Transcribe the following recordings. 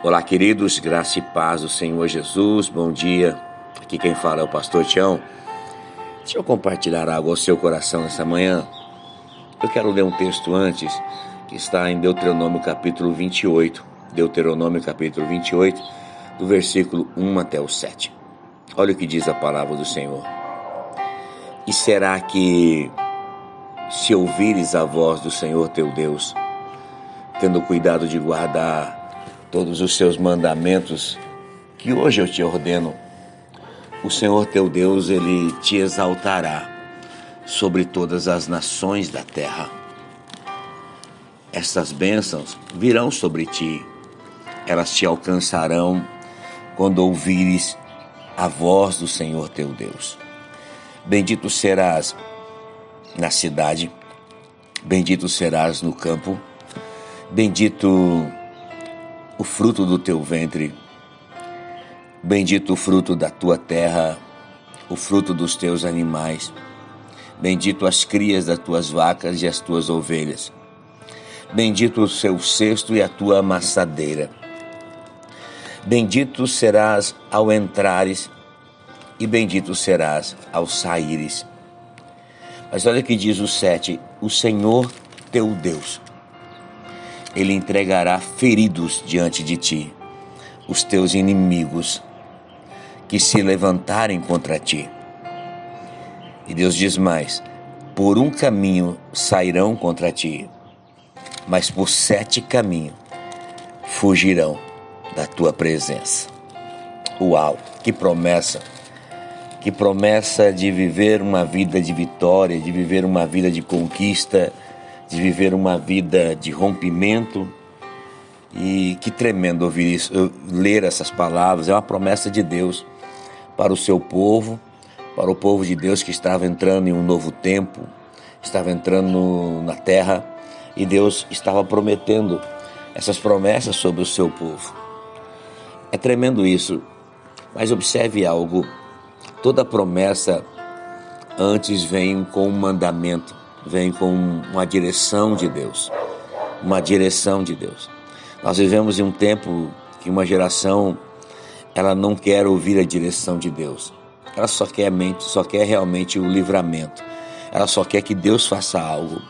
Olá, queridos, graça e paz do Senhor Jesus, bom dia. Aqui quem fala é o pastor Tião. Deixa eu compartilhar algo ao seu coração nessa manhã. Eu quero ler um texto antes, que está em Deuteronômio capítulo 28. Deuteronômio capítulo 28, do versículo 1 até o 7. Olha o que diz a palavra do Senhor. E será que, se ouvires a voz do Senhor teu Deus, tendo cuidado de guardar todos os seus mandamentos que hoje eu te ordeno, o Senhor teu Deus, Ele te exaltará sobre todas as nações da terra. Estas bênçãos virão sobre ti, elas te alcançarão quando ouvires a voz do Senhor teu Deus. Bendito serás na cidade, bendito serás no campo, bendito o fruto do teu ventre, bendito o fruto da tua terra, o fruto dos teus animais, bendito as crias das tuas vacas e as tuas ovelhas, bendito o seu cesto e a tua amassadeira. Bendito serás ao entrares e bendito serás ao saíres. Mas olha o que diz o 7, o Senhor teu Deus, Ele entregará feridos diante de ti, os teus inimigos que se levantarem contra ti. E Deus diz mais, por um caminho sairão contra ti, mas por 7 caminhos fugirão da tua presença. Uau, que promessa! Que promessa de viver uma vida de vitória, de viver uma vida de conquista, de viver uma vida de rompimento. E que tremendo ouvir isso, ler essas palavras. É uma promessa de Deus para o seu povo, para o povo de Deus que estava entrando em um novo tempo, estava entrando na terra, e Deus estava prometendo essas promessas sobre o seu povo. É tremendo isso, mas observe algo, toda promessa antes vem com um mandamento, vem com uma direção de Deus, uma direção de Deus. Nós vivemos em um tempo que uma geração, ela não quer ouvir a direção de Deus. Ela só quer realmente o livramento. Ela só quer que Deus faça algo,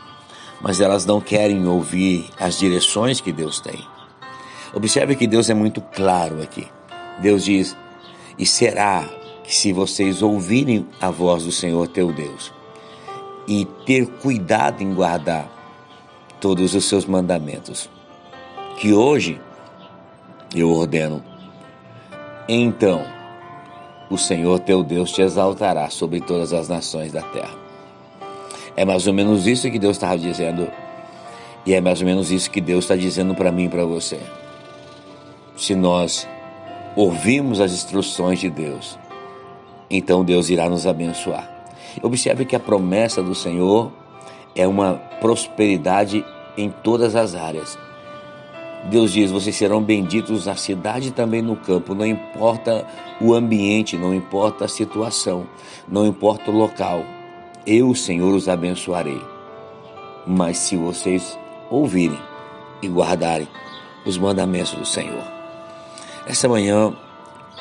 mas elas não querem ouvir as direções que Deus tem. Observe que Deus é muito claro aqui. Deus diz, e será que se vocês ouvirem a voz do Senhor teu Deus e ter cuidado em guardar todos os seus mandamentos, que hoje eu ordeno, então o Senhor teu Deus te exaltará sobre todas as nações da terra. É mais ou menos isso que Deus estava dizendo, e é mais ou menos isso que Deus está dizendo para mim e para você. Se nós ouvirmos as instruções de Deus, então Deus irá nos abençoar. Observe que a promessa do Senhor é uma prosperidade em todas as áreas. Deus diz, vocês serão benditos na cidade e também no campo, não importa o ambiente, não importa a situação, não importa o local, eu, Senhor, os abençoarei. Mas se vocês ouvirem e guardarem os mandamentos do Senhor. Essa manhã,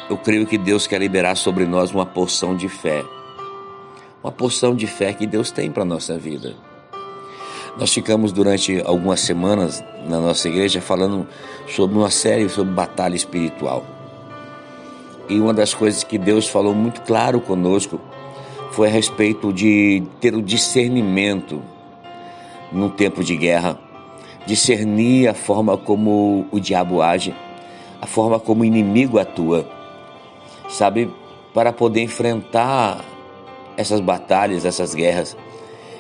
eu creio que Deus quer liberar sobre nós uma porção de fé. Uma porção de fé que Deus tem para a nossa vida. Nós ficamos durante algumas semanas na nossa igreja falando sobre uma série sobre batalha espiritual. E uma das coisas que Deus falou muito claro conosco foi a respeito de ter o discernimento num tempo de guerra, discernir a forma como o diabo age, a forma como o inimigo atua, sabe, para poder enfrentar essas batalhas, essas guerras,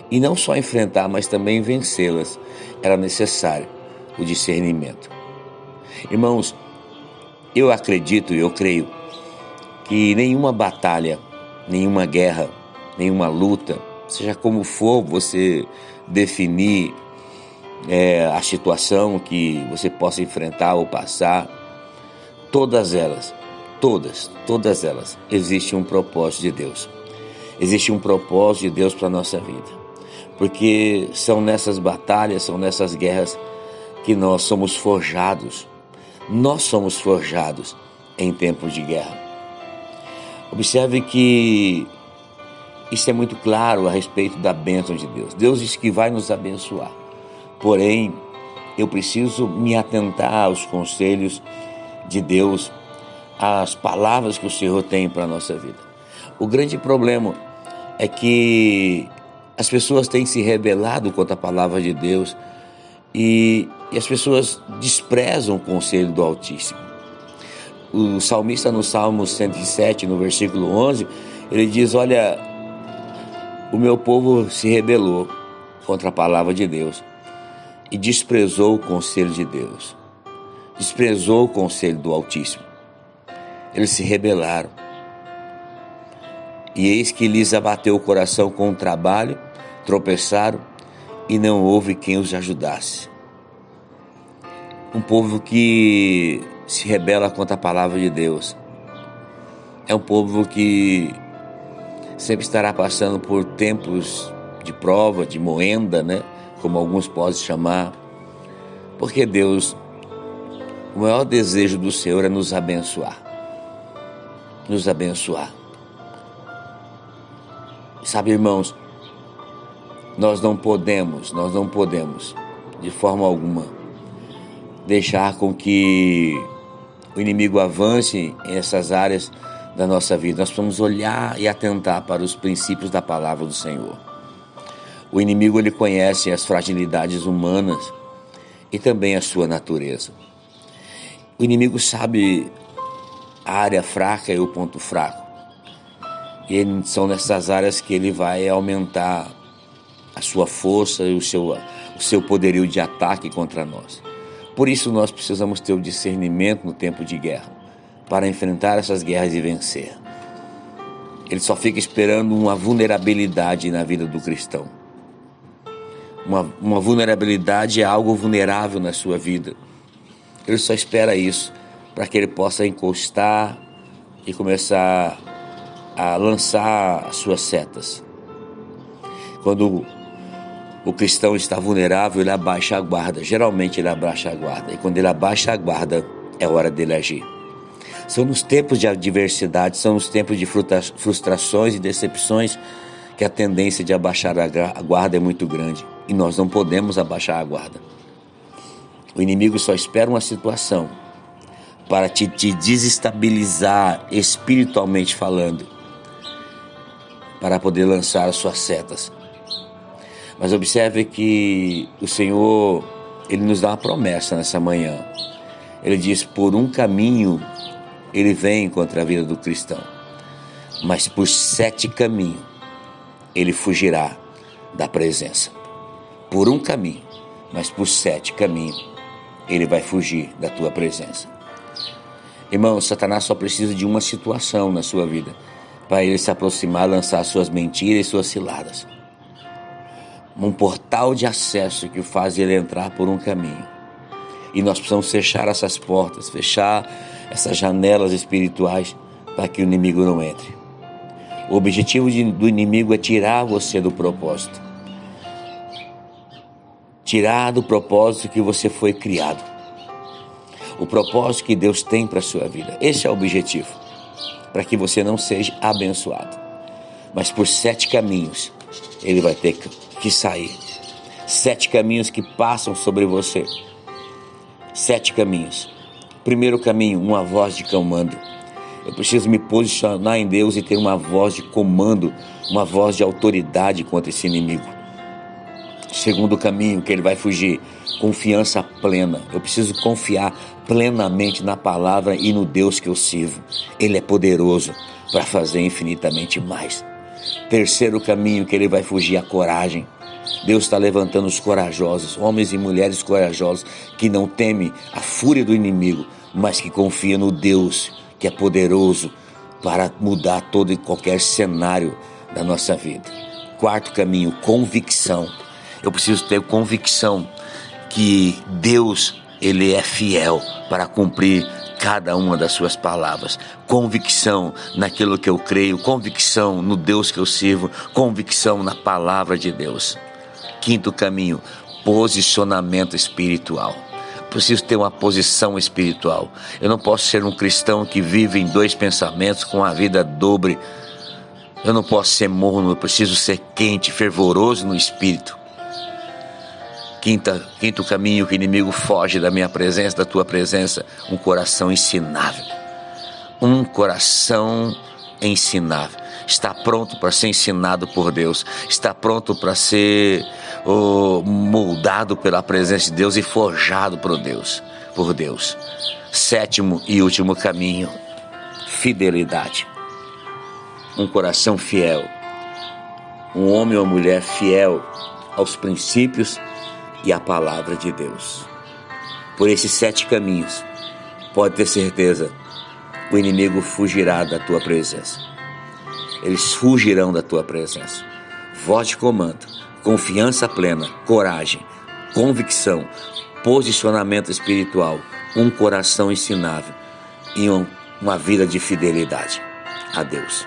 e não só enfrentar, mas também vencê-las, era necessário o discernimento. Irmãos, eu acredito e eu creio que nenhuma batalha, nenhuma guerra, nenhuma luta, seja como for você definir a situação que você possa enfrentar ou passar, todas elas, existe um propósito de Deus. Existe um propósito de Deus para a nossa vida. Porque são nessas batalhas, são nessas guerras que nós somos forjados. Nós somos forjados em tempos de guerra. Observe que isso é muito claro a respeito da bênção de Deus. Deus diz que vai nos abençoar. Porém, eu preciso me atentar aos conselhos de Deus, às palavras que o Senhor tem para a nossa vida. O grande problema é que as pessoas têm se rebelado contra a palavra de Deus e as pessoas desprezam o conselho do Altíssimo. O salmista no Salmo 107, no versículo 11, ele diz: olha, o meu povo se rebelou contra a palavra de Deus e desprezou o conselho de Deus, desprezou o conselho do Altíssimo. Eles se rebelaram. E eis que lhes abateu o coração com o trabalho, tropeçaram e não houve quem os ajudasse. Um povo que se rebela contra a palavra de Deus é um povo que sempre estará passando por tempos de prova, de moenda, né? Como alguns podem chamar, porque Deus, o maior desejo do Senhor é nos abençoar. Nos abençoar. Sabe, irmãos, nós não podemos, de forma alguma, deixar com que o inimigo avance em essas áreas da nossa vida. Nós precisamos olhar e atentar para os princípios da palavra do Senhor. O inimigo, ele conhece as fragilidades humanas e também a sua natureza. O inimigo sabe a área fraca e o ponto fraco. E são nessas áreas que ele vai aumentar a sua força e o seu poderio de ataque contra nós. Por isso nós precisamos ter o discernimento no tempo de guerra, para enfrentar essas guerras e vencer. Ele só fica esperando uma vulnerabilidade na vida do cristão. Uma vulnerabilidade é algo vulnerável na sua vida. Ele só espera isso para que ele possa encostar e começar a lançar as suas setas. Quando o cristão está vulnerável, ele abaixa a guarda. Geralmente ele abaixa a guarda. E quando ele abaixa a guarda, é hora dele agir. São nos tempos de adversidade, são nos tempos de frustrações e decepções que a tendência de abaixar a guarda é muito grande. E nós não podemos abaixar a guarda. O inimigo só espera uma situação para te desestabilizar espiritualmente falando, para poder lançar as suas setas. Mas observe que o Senhor, Ele nos dá uma promessa nessa manhã. Ele diz: por um caminho Ele vem contra a vida do cristão, mas por 7 caminhos Ele fugirá da presença. Por um caminho, mas por 7 caminhos Ele vai fugir da tua presença. Irmão, Satanás só precisa de uma situação na sua vida para ele se aproximar, lançar suas mentiras e suas ciladas. Um portal de acesso que faz ele entrar por um caminho. E nós precisamos fechar essas portas, fechar essas janelas espirituais para que o inimigo não entre. O objetivo do inimigo é tirar você do propósito. Tirar do propósito que você foi criado. O propósito que Deus tem para a sua vida. Esse é o objetivo. Para que você não seja abençoado. Mas por 7 caminhos ele vai ter que sair. 7 caminhos que passam sobre você. 7 caminhos. Primeiro caminho, uma voz de comando. Eu preciso me posicionar em Deus e ter uma voz de comando, uma voz de autoridade contra esse inimigo. Segundo caminho, que ele vai fugir, confiança plena. Eu preciso confiar plenamente na palavra e no Deus que eu sirvo. Ele é poderoso para fazer infinitamente mais. Terceiro caminho, que ele vai fugir, a coragem. Deus está levantando os corajosos, homens e mulheres corajosos, que não temem a fúria do inimigo, mas que confiam no Deus que é poderoso para mudar todo e qualquer cenário da nossa vida. Quarto caminho, convicção. Eu preciso ter convicção que Deus, Ele é fiel para cumprir cada uma das suas palavras. Convicção naquilo que eu creio, convicção no Deus que eu sirvo, convicção na palavra de Deus. Quinto caminho, posicionamento espiritual. preciso ter uma posição espiritual. Eu não posso ser um cristão que vive em dois pensamentos com a vida dobre. Eu não posso ser morno, eu preciso ser quente, fervoroso no espírito. Quinto caminho que o inimigo foge da minha presença, da tua presença, um coração ensinável. Um coração ensinável. Está pronto para ser ensinado por Deus. Está pronto para ser moldado pela presença de Deus e forjado por Deus. Sétimo e último caminho, fidelidade. Um coração fiel. Um homem ou mulher fiel aos princípios e à palavra de Deus. Por esses 7 caminhos, pode ter certeza, o inimigo fugirá da tua presença. Eles fugirão da tua presença. Voz de comando, confiança plena, coragem, convicção, posicionamento espiritual, um coração ensinável e uma vida de fidelidade a Deus.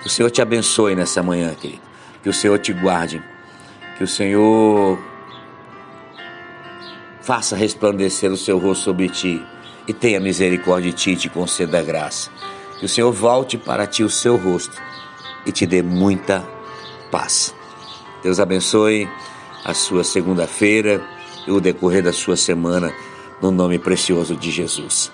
Que o Senhor te abençoe nessa manhã, querido. Que o Senhor te guarde. Que o Senhor faça resplandecer o seu rosto sobre ti e tenha misericórdia de ti e te conceda graça. Que o Senhor volte para ti o seu rosto e te dê muita paz. Deus abençoe a sua segunda-feira e o decorrer da sua semana, no nome precioso de Jesus.